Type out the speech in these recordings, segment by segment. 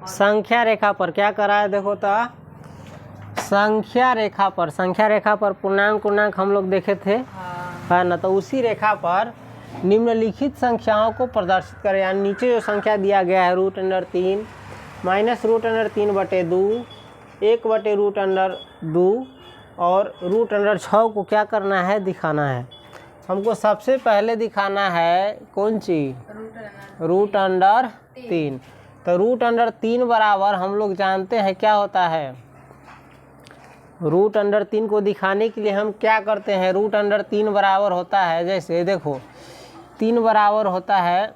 संख्या रेखा पर क्या करा है देखो तो संख्या रेखा पर पूर्णांक हम लोग देखे थे, है ना। तो उसी रेखा पर निम्नलिखित संख्याओं को प्रदर्शित करें, यानी नीचे जो संख्या दिया गया है √3 माइनस √3/2 1/√2 और √6 को क्या करना है, दिखाना है। हमको सबसे पहले दिखाना है कौन चीज़, √3। तो √3 बराबर हम लोग जानते हैं क्या होता है। √3 को दिखाने के लिए हम क्या करते हैं, √3 बराबर होता है, जैसे देखो 3 बराबर होता है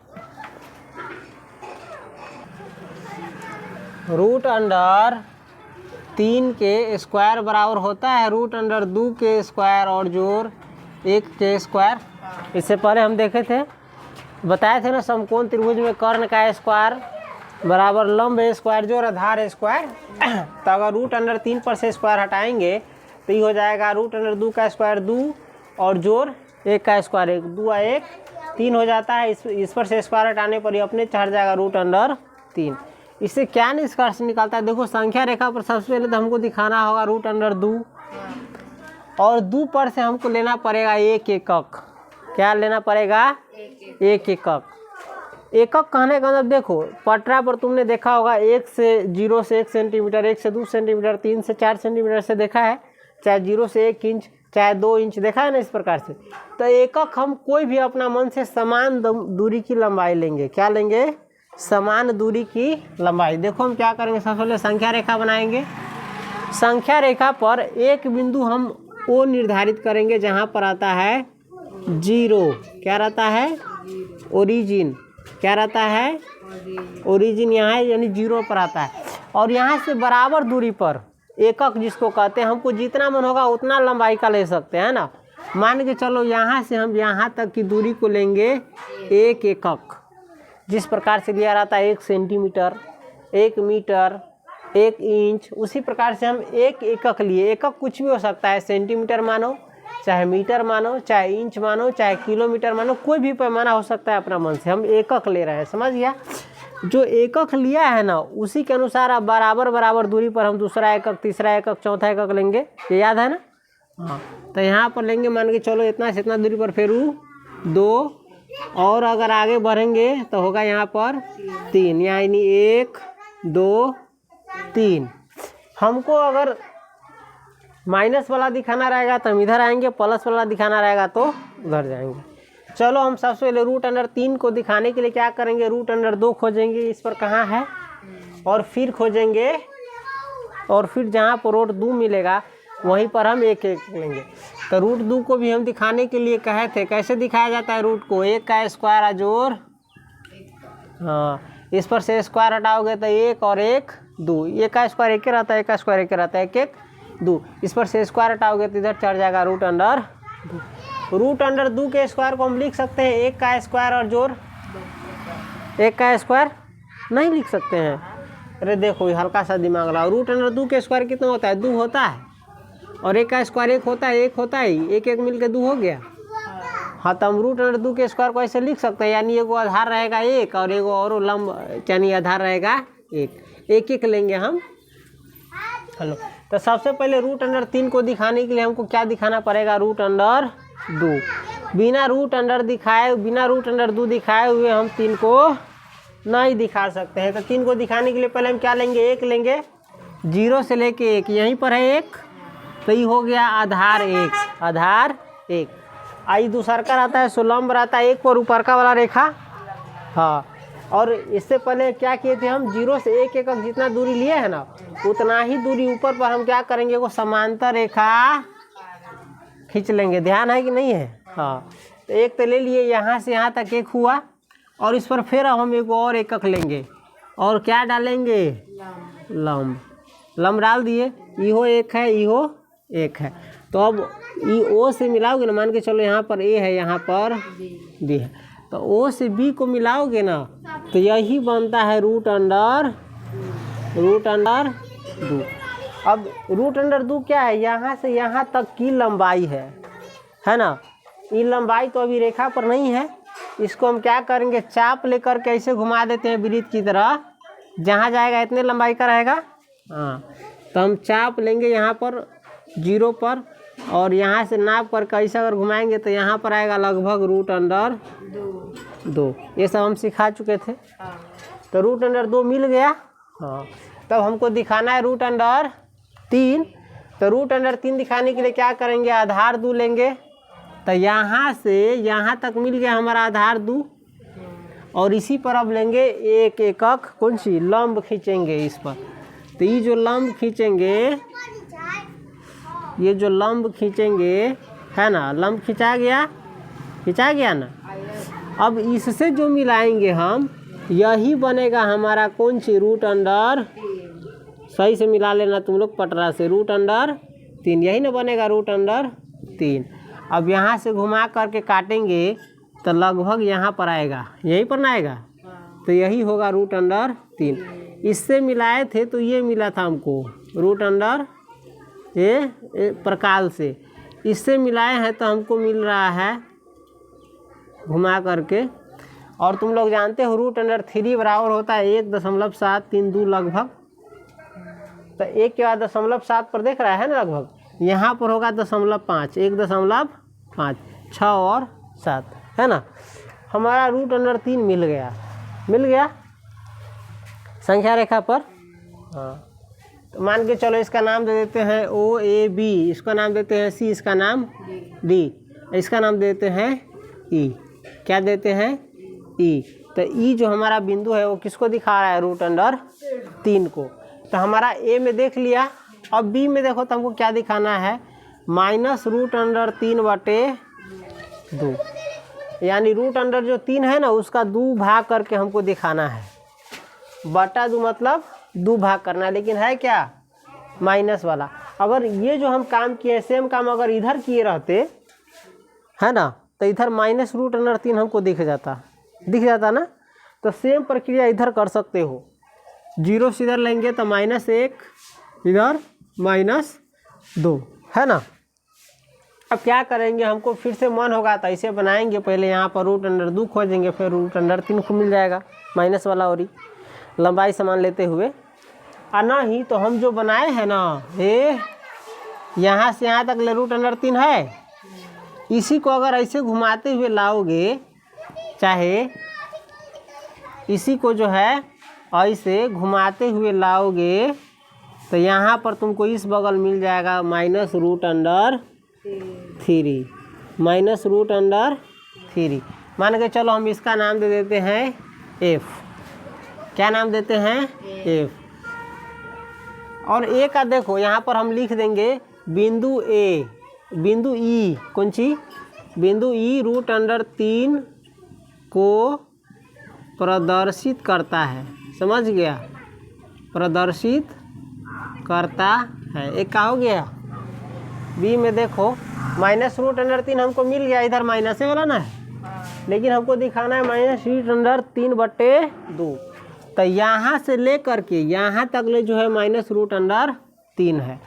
√3 के स्क्वायर बराबर होता है √2 के स्क्वायर और जोड़ 1 के स्क्वायर। इससे पहले हम देखे थे, बताए थे ना, समकोण त्रिभुज में कर्ण का स्क्वायर बराबर लंब स्क्वायर जोड़ आधार स्क्वायर। तो अगर √3 पर से स्क्वायर हटाएंगे तो ये हो जाएगा √2 का स्क्वायर 2 और जोड़ 1 का स्क्वायर 1, 2 और 1 3 हो जाता है। इस पर से स्क्वायर हटाने पर ये अपने चढ़ जाएगा √3। इससे क्या निष्कर्ष निकलता है, देखो संख्या रेखा पर सबसे पहले तो हमको दिखाना होगा √2 और 2 पर से हमको लेना पड़ेगा 1 एकक। क्या लेना पड़ेगा, 1 एकक। एकक कहने का मतलब देखो पटरा पर तुमने देखा होगा 0 से 1 सेंटीमीटर, 1 से 2 सेंटीमीटर, 3 से 4 सेंटीमीटर से देखा है, चाहे 0 से 1 इंच, चाहे 2 इंच देखा है ना, इस प्रकार से। तो एकक हम कोई भी अपना मन से समान दूरी की लंबाई लेंगे। क्या लेंगे, समान दूरी की लंबाई। देखो हम क्या करेंगे, सबसे पहले संख्या रेखा बनाएंगे। संख्या रेखा पर एक बिंदु हम ओ निर्धारित करेंगे जहाँ पर आता है 0। क्या रहता है, ओरिजिन। क्या रहता है, ओरिजिन यहाँ है, यानी 0 पर आता है। और यहाँ से बराबर दूरी पर एकक जिसको कहते हैं, हमको जितना मन होगा उतना लंबाई का ले सकते हैं ना। मान के चलो यहाँ से हम यहाँ तक की दूरी को लेंगे 1 एकक। जिस प्रकार से लिया रहता है 1 सेंटीमीटर, 1 मीटर, 1 इंच, उसी प्रकार से हम 1 एकक लिए। एकक कुछ भी हो सकता है, सेंटीमीटर मानो, चाहे मीटर मानो, चाहे इंच मानो, चाहे किलोमीटर मानो, कोई भी पैमाना हो सकता है अपना मन से। हम एकक ले रहे हैं, समझ गया। जो एकक लिया है ना उसी के अनुसार अब बराबर दूरी पर हम दूसरा एकक, तीसरा एकक, चौथा एकक लेंगे। ये याद है ना, हाँ। तो यहाँ पर लेंगे, मान के चलो इतना से इतना दूरी पर फिर 2 और अगर आगे बढ़ेंगे तो होगा यहाँ पर 3, यानी 1 2 3। हमको अगर माइनस वाला दिखाना रहेगा तो हम इधर आएंगे, प्लस वाला दिखाना रहेगा तो उधर जाएंगे। चलो हम सबसे पहले √3 को दिखाने के लिए क्या करेंगे, √2 खोजेंगे, इस पर कहाँ है, और फिर खोजेंगे, और फिर जहाँ पर √2 मिलेगा वहीं पर हम 1 लेंगे। तो √2 को भी हम दिखाने के लिए कहे थे, कैसे दिखाया जाता है रूट को, 1 का स्क्वायर जोड़, हाँ, इस पर से स्क्वायर हटाओगे तो 1 और 1 2, 1 का स्क्वायर 1 रहता है, 1 का स्क्वायर 1 रहता है, 1 1 2, इस पर से स्क्वायर हटाओगे तो इधर चढ़ जाएगा √2। √2 के स्क्वायर को हम लिख सकते हैं 1 का स्क्वायर और जोड़ 1 का स्क्वायर नहीं लिख सकते हैं। अरे देखो हल्का सा दिमाग लगाओ, √2 के स्क्वायर कितना होता है, 2 होता है, और 1 का स्क्वायर 1 होता है, 1 होता है, 1 1 मिल के 2 हो गया। हाँ, तो हम √2 के स्क्वायर को ऐसे लिख सकते हैं, यानी एगो आधार रहेगा 1 और एगो और लंब यानी आधार रहेगा 1 1 लेंगे हम। हेलो, तो सबसे पहले √3 को दिखाने के लिए हमको क्या दिखाना पड़ेगा, √2। बिना √2 दिखाए हुए हम 3 को नहीं दिखा सकते हैं। तो 3 को दिखाने के लिए पहले हम क्या लेंगे, 1 लेंगे, 0 से लेके 1, यहीं पर है 1, तो ये हो गया आधार 1। आई दूसरा का रहता है सुलम्ब रहता है 1 पर ऊपर का वाला रेखा, हाँ। और इससे पहले क्या किए थे हम, 0 से 1 एकक जितना दूरी लिए है ना उतना ही दूरी ऊपर पर हम क्या करेंगे, वो समांतर रेखा खींच लेंगे। ध्यान है कि नहीं है, हाँ। तो 1 तो ले लिए, यहाँ से यहाँ तक 1 हुआ, और इस पर फिर हम एक और एकक लेंगे और क्या डालेंगे, लंब डाल दिए। इहो 1 है, इहो 1 है। तो अब ई ओ से मिलाओगे ना, मान के चलो यहाँ पर ए है, यहाँ पर बी है, तो ओ से बी को मिलाओगे ना तो यही बनता है √2। अब √2 क्या है, यहाँ से यहाँ तक की लंबाई है ना। ये लंबाई तो अभी रेखा पर नहीं है, इसको हम क्या करेंगे, चाप लेकर के ऐसे घुमा देते हैं वृत्त की तरह, जहाँ जाएगा इतने लंबाई का रहेगा। हाँ, तो हम चाप लेंगे यहाँ पर 0 पर, और यहाँ से नाप कर कैसे अगर घुमाएंगे तो यहाँ पर आएगा लगभग √2। ये सब हम सिखा चुके थे। तो √2 मिल गया। हाँ, तब हमको दिखाना है √3। तो √3 दिखाने के लिए क्या करेंगे, आधार 2 लेंगे। तो यहाँ से यहाँ तक मिल गया हमारा आधार 2, और इसी पर अब लेंगे एक एकक कौन सी, लंब खींचेंगे इस पर। तो ये जो लंब खींचेंगे, ये जो लंब खींचेंगे है ना, लंब खिंचा गया ना। अब इससे जो मिलाएंगे हम, यही बनेगा हमारा कौन सी, √, सही से मिला लेना तुम लोग पटरा से, √3, यही ना बनेगा √3। अब यहाँ से घुमा करके काटेंगे तो लगभग यहाँ पर आएगा, यहीं पर ना आएगा, तो यही होगा √3। इससे मिलाए थे तो ये मिला था हमको √, ये प्रकाल से, इससे मिलाए हैं तो हमको मिल रहा है घुमा करके। और तुम लोग जानते हो √3 बराबर होता है 1.732 लगभग। तो 1 के बाद 0.7 पर देख रहा है ना, लगभग यहाँ पर होगा 0.5, 1.5, 6 और 7 है ना। हमारा √3 मिल गया संख्या रेखा पर। हाँ, तो मान के चलो इसका नाम दे देते हैं OAB, इसका नाम देते हैं C, इसका नाम D, इसका नाम देते हैं E। क्या देते हैं, E। तो E जो हमारा बिंदु है वो किसको दिखा रहा है, √3 को। तो हमारा A में देख लिया। अब B में देखो तो हमको क्या दिखाना है, -√3/2, यानी √, जो 3 है ना उसका 2 भाग करके हमको दिखाना है। बटा 2 मतलब 2 भाग करना है, लेकिन है क्या, माइनस वाला। अगर ये जो हम काम किए सेम काम अगर इधर किए रहते है ना, तो इधर -√3 हमको दिख जाता ना। तो सेम प्रक्रिया इधर कर सकते हो, 0 से इधर लेंगे तो -1, इधर -2 है ना। अब क्या करेंगे, हमको फिर से मन होगा तो ऐसे बनाएंगे, पहले यहाँ पर √2 खोजेंगे, फिर √3 को मिल जाएगा माइनस वाला, और लंबाई समान लेते हुए। और नहीं तो हम जो बनाए हैं ना, ये यहाँ से यहाँ तक ले √3 है, इसी को अगर ऐसे घुमाते हुए लाओगे, चाहे इसी को जो है ऐसे घुमाते हुए लाओगे, तो यहाँ पर तुमको इस बगल मिल जाएगा -√3। मान के चलो हम इसका नाम दे देते हैं F। क्या नाम देते हैं, F। और A का देखो यहाँ पर हम लिख देंगे बिंदु E, कौन सी, बिंदु E √3 को प्रदर्शित करता है, समझ गया, प्रदर्शित करता है। एक का हो गया। B में देखो -√3 हमको मिल गया, इधर माइनस वाला ना है, लेकिन हमको दिखाना है -√3/2। तो यहाँ से ले करके यहाँ तक ले जो है -√3 है।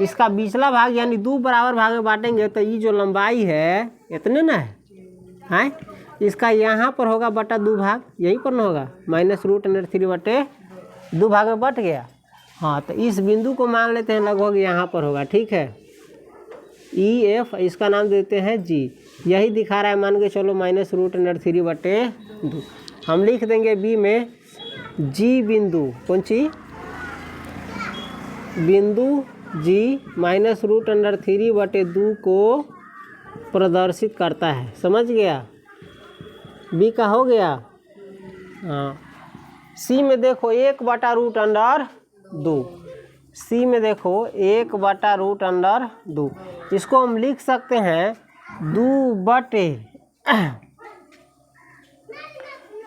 इसका बीचला भाग यानी 2 बराबर भाग में बांटेंगे, तो ये जो लंबाई है इतने ना है, इसका यहाँ पर होगा बटा 2 भाग, यहीं पर ना होगा, -√3/2 भाग में बट गया। हाँ, तो इस बिंदु को मान लेते हैं लगभग यहाँ पर होगा, ठीक है, EF, इसका नाम देते हैं G। यही दिखा रहा है, मान के चलो -√3/2। हम लिख देंगे B में G बिंदु, कौन सी, बिंदु G -√3/2 को प्रदर्शित करता है, समझ गया। B का हो गया। हाँ, C में देखो 1/√2, C में देखो 1/√2, इसको हम लिख सकते हैं 2 बटे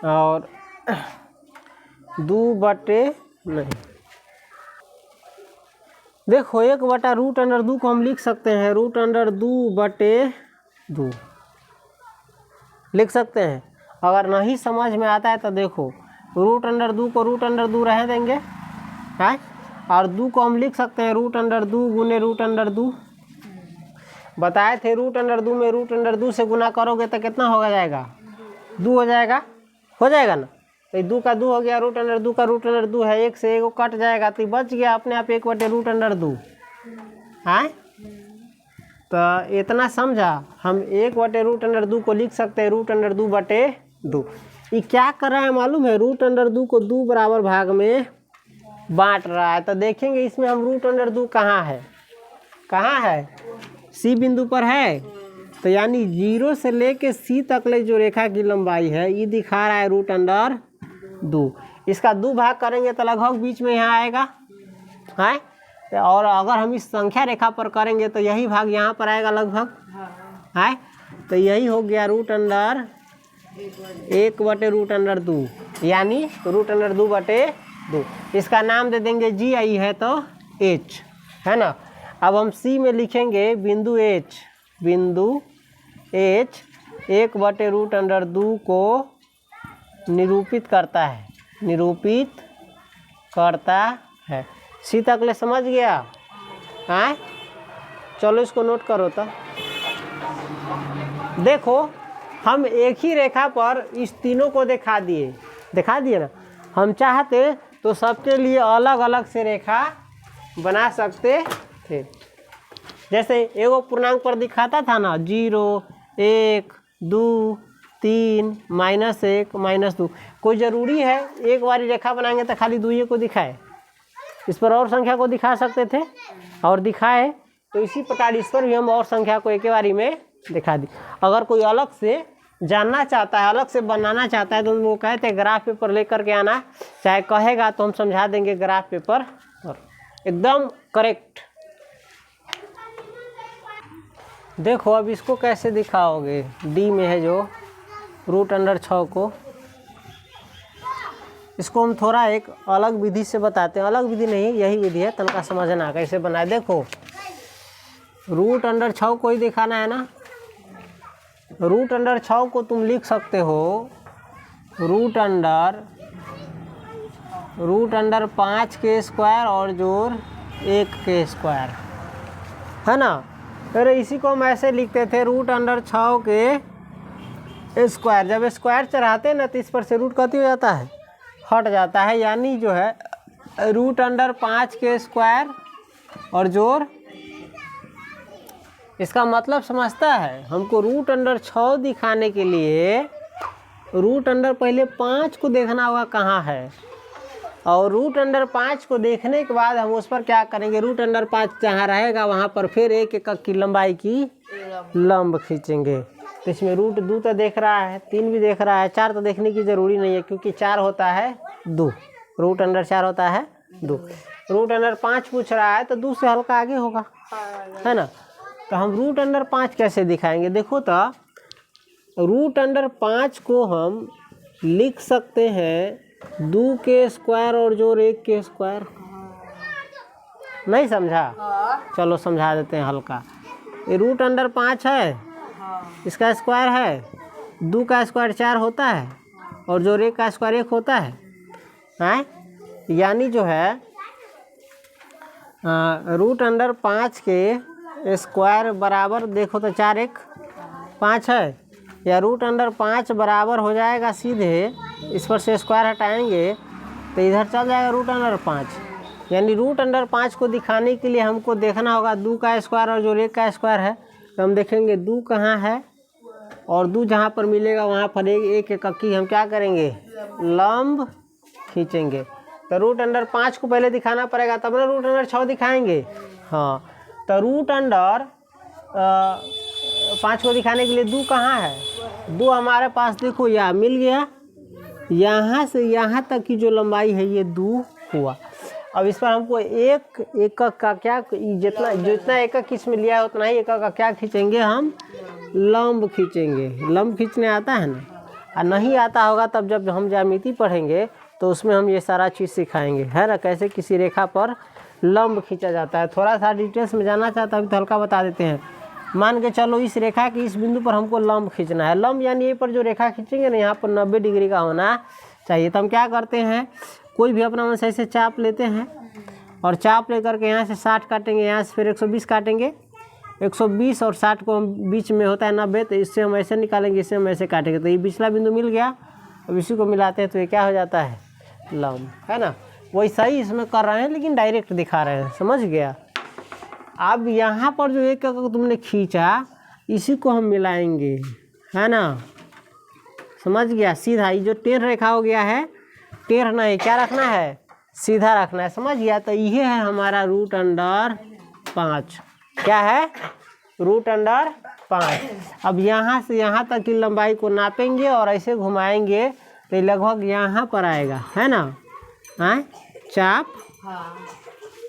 और 2 बटे नहीं, देखो 1/√2 को हम लिख सकते हैं √2/2 लिख सकते हैं। अगर नहीं समझ में आता है तो देखो √2 को √2 रह देंगे है, और 2 को हम लिख सकते हैं √2 गुने √2। बताए थे √2 में √2 से गुना करोगे तो कितना होगा जाएगा, 2 हो जाएगा ना। तो 2 का 2 हो गया, रूट अंडर 2 का रूट अंडर 2 है, 1 से 1 कट जाएगा तो बच गया अपने आप 1/√2। हाँ, तो इतना समझा। हम 1/√2 को लिख सकते हैं √2/2। ये क्या कर रहा है मालूम है, √2 को 2 बराबर भाग में बांट रहा है। तो देखेंगे इसमें हम √2 कहाँ है, सी बिंदु पर है। तो यानी 0 से लेके सी तक ले जो रेखा की लंबाई है ये दिखा रहा है √2। इसका 2 भाग करेंगे तो लगभग बीच में यहाँ आएगा है। और अगर हम इस संख्या रेखा पर करेंगे तो यही भाग यहाँ पर आएगा लगभग है। तो यही हो गया √1/√2 यानी √2/2। इसका नाम दे देंगे जी, आई है तो एच है ना। अब हम सी में लिखेंगे बिंदु एच 1/√2 को निरूपित करता है। सी तक ले समझ गया? हाँ, चलो इसको नोट करो। तो देखो हम एक ही रेखा पर इस तीनों को दिखा दिए ना। हम चाहते तो सबके लिए अलग अलग से रेखा बना सकते थे। जैसे एगो पूर्णांक पर दिखाता था ना 0, 1, 2, 3, -1, -2। कोई ज़रूरी है एक बारी रेखा बनाएंगे तो खाली 2 को दिखाए? इस पर और संख्या को दिखा सकते थे और दिखाए। तो इसी प्रकार इस पर भी हम और संख्या को एक बारी में दिखा दी। अगर कोई अलग से जानना चाहता है, अलग से बनाना चाहता है तो वो कहते हैं ग्राफ पेपर लेकर के आना, चाहे कहेगा तो हम समझा देंगे ग्राफ पेपर और एकदम करेक्ट। देखो अब इसको कैसे दिखाओगे, डी में है जो √6 को, इसको हम थोड़ा एक अलग विधि से बताते हैं। अलग विधि नहीं, यही विधि है, तनका समझना कैसे बनाए। देखो √6 को ही दिखाना है ना। √6 को तुम लिख सकते हो √5 के स्क्वायर और जोड़ 1 के स्क्वायर है ना। फिर इसी को हम ऐसे लिखते थे √6 के स्क्वायर। जब स्क्वायर चढ़ाते हैं ना तो इस पर से रूट कती हो जाता है, हट जाता है। यानी जो है √5 के स्क्वायर और जोड़, इसका मतलब समझता है। हमको √6 दिखाने के लिए पहले 5 को देखना होगा कहाँ है, और √5 को देखने के बाद हम उस पर क्या करेंगे, √5 जहाँ रहेगा वहाँ पर फिर 1 एकक की लंबाई की लंब खींचेंगे। तो इसमें √2 तो देख रहा है, 3 भी देख रहा है, 4 तो देखने की ज़रूरी नहीं है क्योंकि 4 होता है 2, √4 होता है 2। √5 पूछ रहा है तो 2 से हल्का आगे होगा है ना। तो हम √5 कैसे दिखाएंगे, देखो तो √5 को हम लिख सकते हैं 2 के स्क्वायर और जोड़ 1 के स्क्वायर। नहीं समझा? चलो समझा देते हैं हल्का। ये √5 है, इसका स्क्वायर है, 2 का स्क्वायर 4 होता है और जोड़ 1 का स्क्वायर 1 होता है। यानी जो है √5 के स्क्वायर बराबर, देखो तो 4 1 5 है, या √5 बराबर हो जाएगा सीधे, इस पर से स्क्वायर हटाएंगे तो इधर चल जाएगा √5। यानी √5 को दिखाने के लिए हमको देखना होगा 2 का स्क्वायर और जो 1 का स्क्वायर है। तो हम देखेंगे 2 कहाँ है और 2 जहाँ पर मिलेगा वहाँ पर 1 एकक की हम क्या करेंगे, लंब खींचेंगे। तो √5 को पहले दिखाना पड़ेगा तब ना √6 दिखाएंगे। हाँ, तो √5 को दिखाने के लिए 2 कहाँ है, 2 हमारे पास देखो यहाँ मिल गया। यहाँ से यहाँ तक की जो लंबाई है ये 2 हुआ। अब इस पर हमको 1 एकक का क्या, जितना एकक इसमें लिया है उतना ही एकक का क्या खींचेंगे, हम लंब खींचेंगे। लंब खींचने आता है ना, और नहीं आता होगा तब जब हम ज्यामिति पढ़ेंगे तो उसमें हम ये सारा चीज़ सिखाएंगे है ना, कैसे किसी रेखा पर लंब खींचा जाता है। थोड़ा सा डिटेल्स में जानना चाहता हूँ तो हल्का बता देते हैं। मान के चलो इस रेखा की इस बिंदु पर हमको लंब खींचना है। लंब यानी ये पर जो रेखा खींचेंगे ना यहाँ पर 90 डिग्री का होना चाहिए। तो हम क्या करते हैं, कोई भी अपना मन सही से चाप लेते हैं और चाप लेकर के यहाँ से 60 काटेंगे, यहाँ से फिर 120 काटेंगे, 120 और 60 को हम बीच में होता है 90, तो इससे हम ऐसे निकालेंगे, इससे हम ऐसे काटेंगे, तो ये पिछला बिंदु मिल गया। अब इसी को मिलाते हैं तो ये क्या हो जाता है, लंब, है ना। वैसा ही इसमें कर रहे हैं लेकिन डायरेक्ट दिखा रहे हैं, समझ गया। अब यहाँ पर जो एक तुमने खींचा इसी को हम मिलाएंगे, है ना, समझ गया। सीधा ये जो टेढ़ रेखा हो गया है, टेढ़ नहीं, क्या रखना है, सीधा रखना है, समझ गया। तो ये है हमारा √5, क्या है, √5। अब यहाँ से यहाँ तक की लंबाई को नापेंगे और ऐसे घुमाएंगे तो लगभग यहाँ पर आएगा, है ना, हाँ चाप।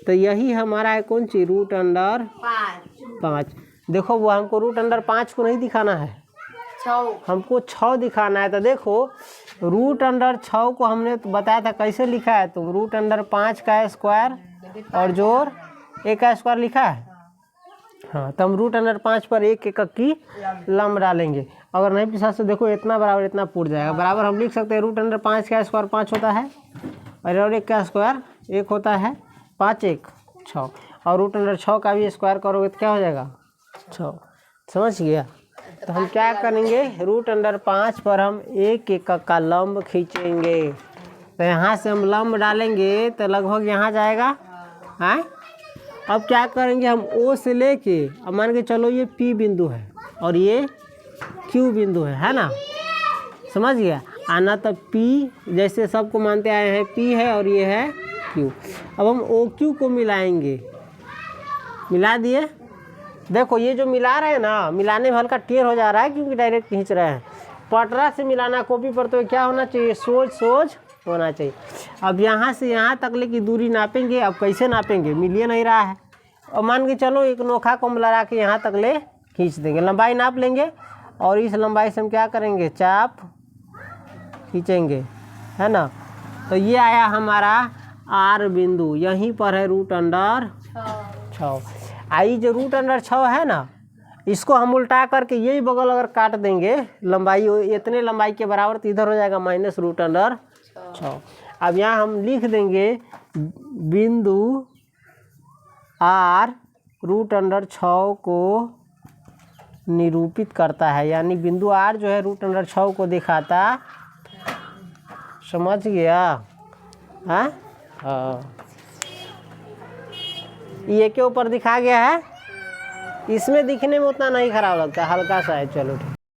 तो यही हमारा है कौन सी, √5। देखो वो हमको √5 को नहीं दिखाना है, हमको 6 दिखाना है। तो देखो √6 को हमने तो बताया था कैसे लिखा है, तो √5 का स्क्वायर और जोड़ 1 का स्क्वायर लिखा है। हाँ, तो हम √5 पर 1 एकक की लंब डालेंगे। अगर नहीं पिछा तो देखो इतना बराबर इतना पूर जाएगा, बराबर हम लिख सकते हैं √5 का स्क्वायर 5 होता है और 1 का स्क्वायर 1 होता है, 5 1 6, और √6 का भी स्क्वायर करोगे तो क्या हो जाएगा, 6, समझ गया। तो हम क्या करेंगे, √5 पर हम 1 एकक का लंब खींचेंगे। तो यहाँ से हम लंब डालेंगे तो लगभग यहाँ जाएगा, हाँ। अब क्या करेंगे, हम O से लेके, अब मान के चलो ये P बिंदु है और ये Q बिंदु है ना, समझ गया। आना तो P जैसे सबको मानते आए हैं P है और ये है Q। अब हम OQ को मिलाएंगे, मिला दिए। देखो ये जो मिला रहे हैं ना, मिलाने में हल्का टेढ़ हो जा रहा है क्योंकि डायरेक्ट खींच रहे हैं। पटरा से मिलाना कॉपी पर तो क्या होना चाहिए, सोज होना चाहिए। अब यहाँ से यहाँ तक ले की दूरी नापेंगे। अब कैसे नापेंगे, मिलिए नहीं रहा है। और मान के चलो एक नोखा को लगा के यहाँ तक ले खींच देंगे, लंबाई नाप लेंगे और इस लंबाई से हम क्या करेंगे, चाप खींचेंगे, है ना। तो ये आया हमारा R बिंदु, यहीं पर है √6। आई जो √6 है ना, इसको हम उल्टा करके यही बगल अगर काट देंगे, लंबाई इतने लंबाई के बराबर, तो इधर हो जाएगा -√6। अब यहाँ हम लिख देंगे बिंदु R √6 को निरूपित करता है, यानी बिंदु R जो है √6 को दिखाता, समझ गया, हाँ। ये के ऊपर दिखा गया है, इसमें दिखने में उतना नहीं खराब लगता, हल्का सा है, चलो ठीक।